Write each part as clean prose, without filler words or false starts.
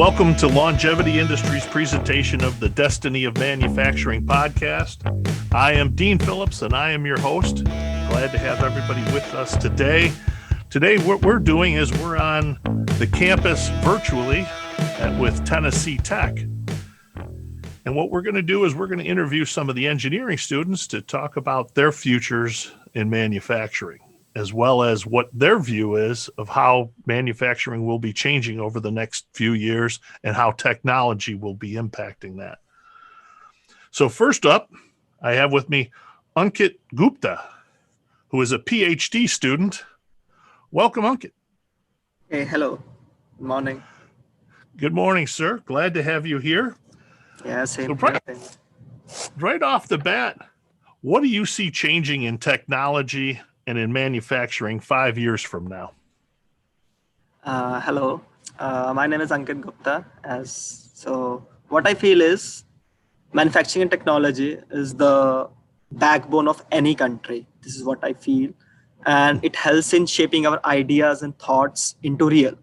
Welcome to Longevity Industries' presentation of the Destiny of Manufacturing podcast. I am Dean Phillips and I am your host. Glad to have everybody with us today. Today what we're doing is we're on the campus virtually with Tennessee Tech. And what we're going to do is we're going to interview some of the engineering students to talk about their futures in manufacturing, as well as what their view is of how manufacturing will be changing over the next few years and how technology will be impacting that. So first up, I have with me Ankit Gupta, who is a PhD student. Welcome, Ankit. Hey, hello. Good morning. Good morning, sir. Glad to have you here. Yeah, same. So right off the bat, what do you see changing in technology and in manufacturing 5 years from now? Hello. My name is Ankit Gupta. So what I feel is manufacturing and technology is the backbone of any country. This is what I feel. And it helps in shaping our ideas and thoughts into real.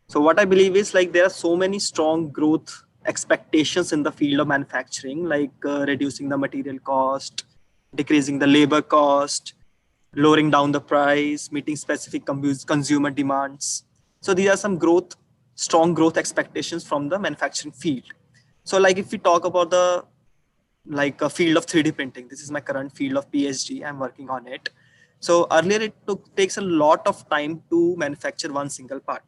So what I believe is there are so many strong growth expectations in the field of manufacturing, reducing the material cost, decreasing the labor cost, lowering down the price, meeting specific consumer demands. So these are some strong growth expectations from the manufacturing field. So if we talk about the a field of 3D printing, this is my current field of PhD. I'm working on it. So earlier it takes a lot of time to manufacture one single part.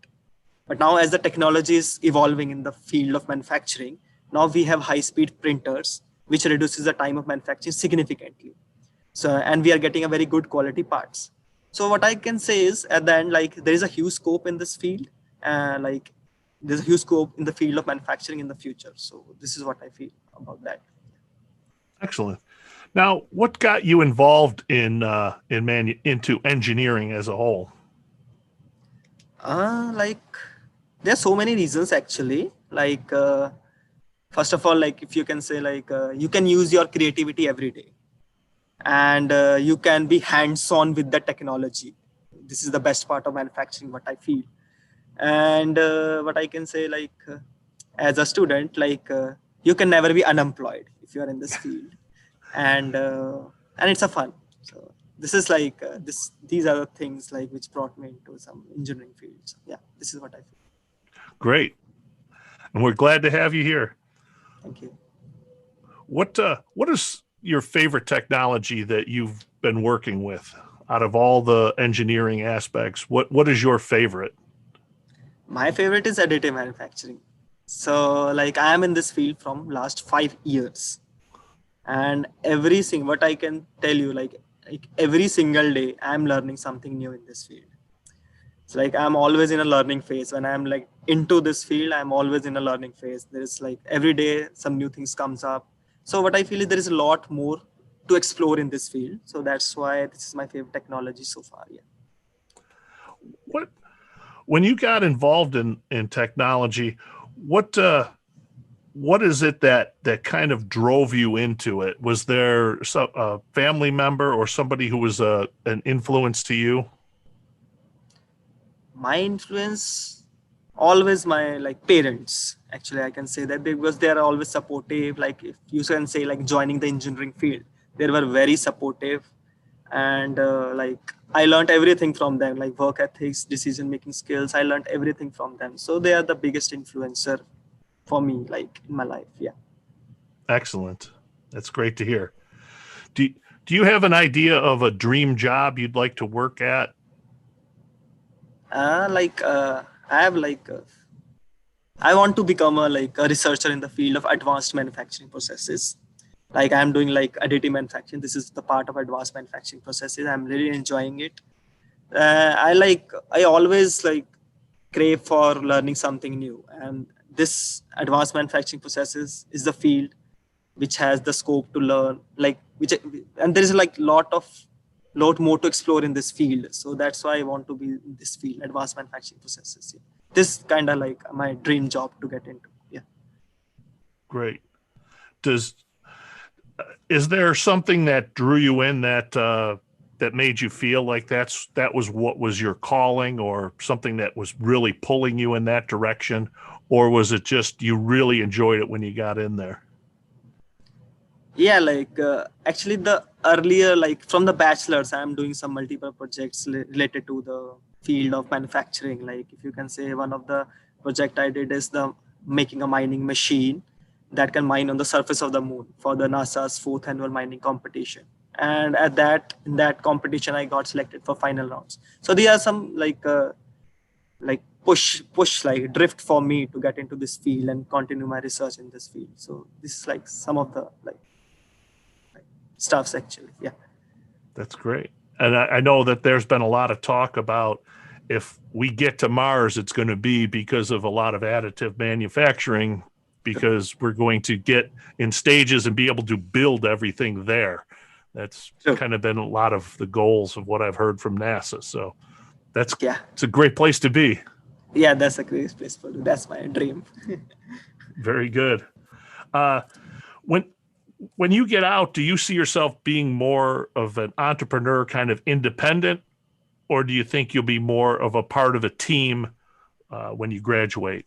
But now as the technology is evolving in the field of manufacturing, now we have high-speed printers, which reduces the time of manufacturing significantly. So, and we are getting a very good quality parts. So what I can say is at the end, there is a huge scope in this field, there's a huge scope in the field of manufacturing in the future. So this is what I feel about that. Excellent. Now, what got you involved into engineering as a whole? There are so many reasons actually. First of all, if you can say you can use your creativity every day, and you can be hands-on with the technology. This is the best part of manufacturing, what I feel. And what I can say, as a student, you can never be unemployed if you are in this field, and it's a fun. So this is these are the things which brought me into some engineering fields. Yeah, this is what I feel. Great, and we're glad to have you here. Thank you. What is your favorite technology that you've been working with out of all the engineering aspects? What is your favorite? My favorite is additive manufacturing. So I am in this field from last 5 years, and what I can tell you, every single day I'm learning something new in this field. It's I'm always in a learning phase. When I'm into this field, I'm always in a learning phase. There's every day some new things comes up. So what I feel is there is a lot more to explore in this field. So that's why this is my favorite technology so far. Yeah. When you got involved in technology, what is it that kind of drove you into it? Was there a family member or somebody who was an influence to you? My influence, always my parents. Actually, I can say that because they are always supportive. If you can say joining the engineering field, they were very supportive, and I learned everything from them, work ethics, decision making skills. I learned everything from them. So they are the biggest influencer for me, in my life. Yeah. Excellent. That's great to hear. Do you have an idea of a dream job you'd like to work at? I have I want to become a researcher in the field of advanced manufacturing processes. I'm doing additive manufacturing. This is the part of advanced manufacturing processes. I'm really enjoying it. I always crave for learning something new, and this advanced manufacturing processes is the field which has the scope to learn, and there is lot more to explore in this field. So that's why I want to be in this field, advanced manufacturing processes. Yeah. This kind of my dream job to get into. Yeah. Great. Is there something that drew you in that made you feel like that was what was your calling, or something that was really pulling you in that direction? or was it just you really enjoyed it when you got in there? Yeah, actually the earlier, like from the bachelor's, I'm doing some multiple projects related to the field of manufacturing. Like if you can say, one of the project I did is the making a mining machine that can mine on the surface of the moon for the NASA's fourth annual mining competition. And in that competition, I got selected for final rounds. So there are some push like drift for me to get into this field and continue my research in this field. So this is like some of the stuffs actually. Yeah. That's great. And I know that there's been a lot of talk about if we get to Mars, it's going to be because of a lot of additive manufacturing, because we're going to get in stages and be able to build everything there. That's kind of been a lot of the goals of what I've heard from NASA. So it's a great place to be. Yeah, that's a great place for you. That's my dream. Very good. When you get out, do you see yourself being more of an entrepreneur, kind of independent, or do you think you'll be more of a part of a team when you graduate?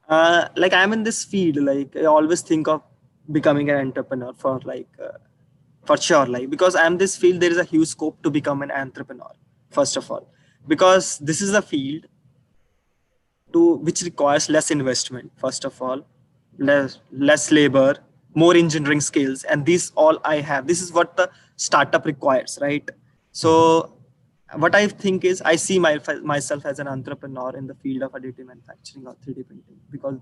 Like I'm in this field, like I always think of becoming an entrepreneur for sure. Like because I'm this field, there is a huge scope to become an entrepreneur. First of all, because this is a field which requires less investment. First of all, less labor, more engineering skills, and this all I have. This is what the startup requires, right? So what I think is I see myself as an entrepreneur in the field of additive manufacturing or 3D printing, because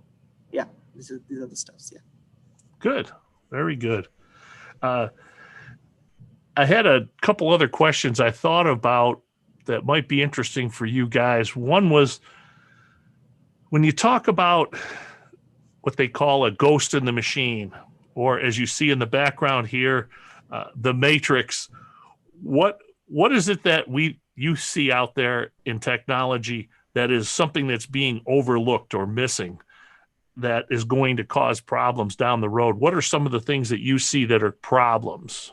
these are the stuffs. Yeah. Good. Very good. I had a couple other questions I thought about that might be interesting for you guys. One was, when you talk about what they call a ghost in the machine, or as you see in the background here, the matrix, what is it that you see out there in technology that is something that's being overlooked or missing that is going to cause problems down the road? What are some of the things that you see that are problems?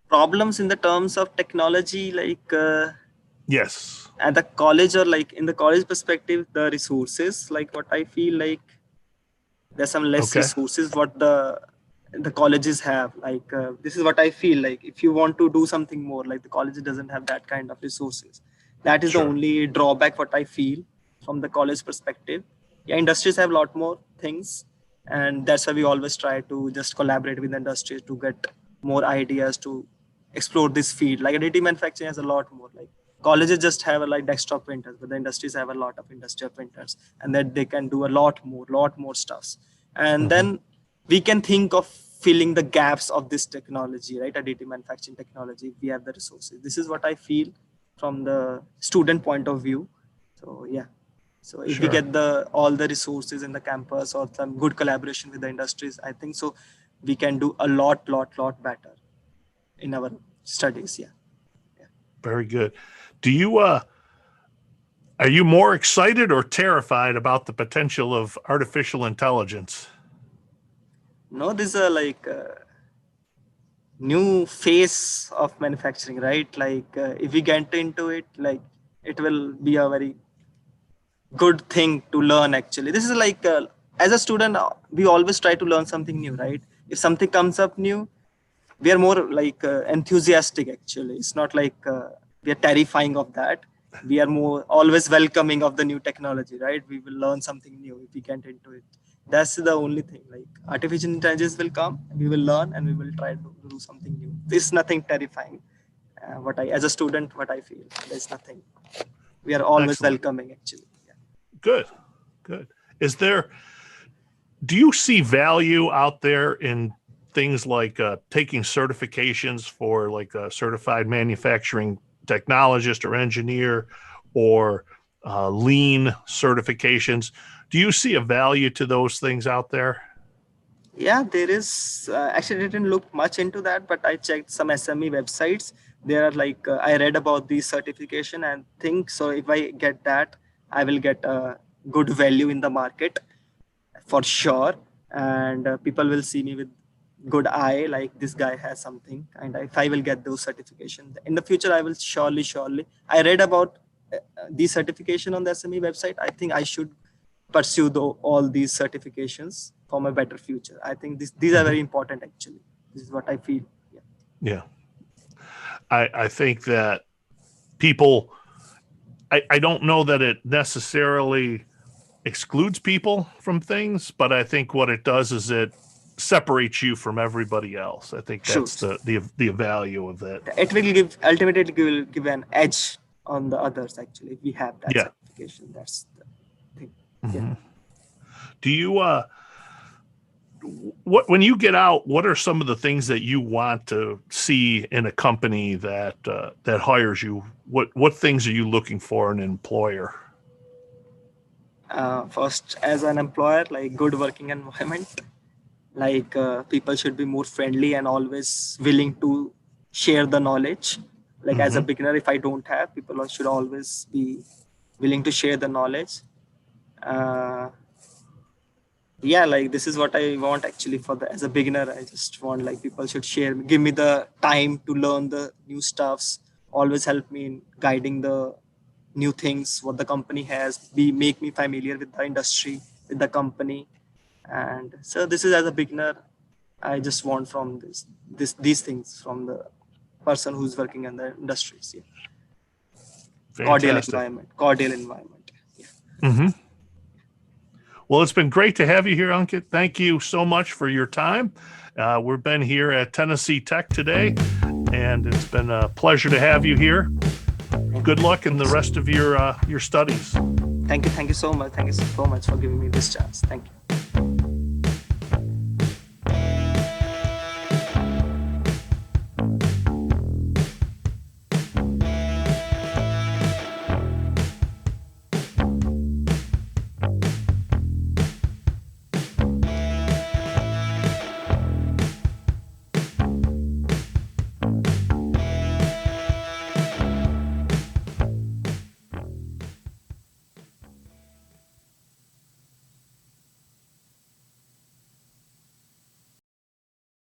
Problems in the terms of technology, yes, at the college, or like in the college perspective, the resources, like what I feel like there's some less resources what the colleges have. This is what I feel like. If you want to do something more, like the college doesn't have that kind of resources. That is the only drawback what I feel from the college perspective. Yeah, industries have a lot more things, and that's why we always try to just collaborate with industries to get more ideas to explore this field. Like additive manufacturing has a lot more. Like colleges just have like desktop printers, but the industries have a lot of industrial printers, and that they can do a lot more stuffs. And then we can think of filling the gaps of this technology, right? Additive manufacturing technology. We have the resources. This is what I feel from the student point of view. So yeah. So if we get all the resources in the campus or some good collaboration with the industries, I think so we can do a lot better in our studies. Yeah. Very good. Do you are you more excited or terrified about the potential of artificial intelligence? No, this is a new phase of manufacturing, right? If we get into it, like it will be a very good thing to learn. Actually, this is as a student, we always try to learn something new, right? If something comes up new, we are more enthusiastic. Actually, it's not like we are terrifying of that. We are more always welcoming of the new technology, right? We will learn something new if we get into it. That's the only thing. Like artificial intelligence will come, we will learn, and we will try to do something new. There's nothing terrifying. As a student, what I feel, there's nothing. We are always welcoming, actually. Yeah. Good. Do you see value out there in things like taking certifications for like a certified manufacturing technologist or engineer, or lean certifications? Do you see a value to those things out there? Yeah, there is. Actually, I didn't look much into that, but I checked some SME websites. There are I read about the certification and think so. If I get that, I will get a good value in the market for sure, and people will see me with good eye. Like this guy has something, and if I will get those certifications in the future, I will surely. I read about these certification on the SME website, I think I should pursue all these certifications for my better future. I think these are very important, actually. This is what I feel. Yeah. I think that people, I don't know that it necessarily excludes people from things, but I think what it does is it separates you from everybody else. I think that's the value of it. It will ultimately give an edge on the others, actually, if we have that certification. That's the thing. Mm-hmm. Do you when you get out, what are some of the things that you want to see in a company that hires you? What things are you looking for in an employer? First, as an employer, like good working environment, like people should be more friendly and always willing to share the knowledge. Like as a beginner, if I don't have, people should always be willing to share the knowledge. Like this is what I want, actually, as a beginner. I just want, like, people should give me the time to learn the new stuffs, always help me in guiding the new things, what the company has, make me familiar with the industry, with the company. And so this is, as a beginner, I just want from these things from the person who's working in the industries. Cordial environment. Well, it's been great to have you here, Ankit. Thank you so much for your time. We've been here at Tennessee Tech today, and it's been a pleasure to have you here. Good luck in the rest of your studies. Thank you so much. Thank you so much for giving me this chance. Thank you.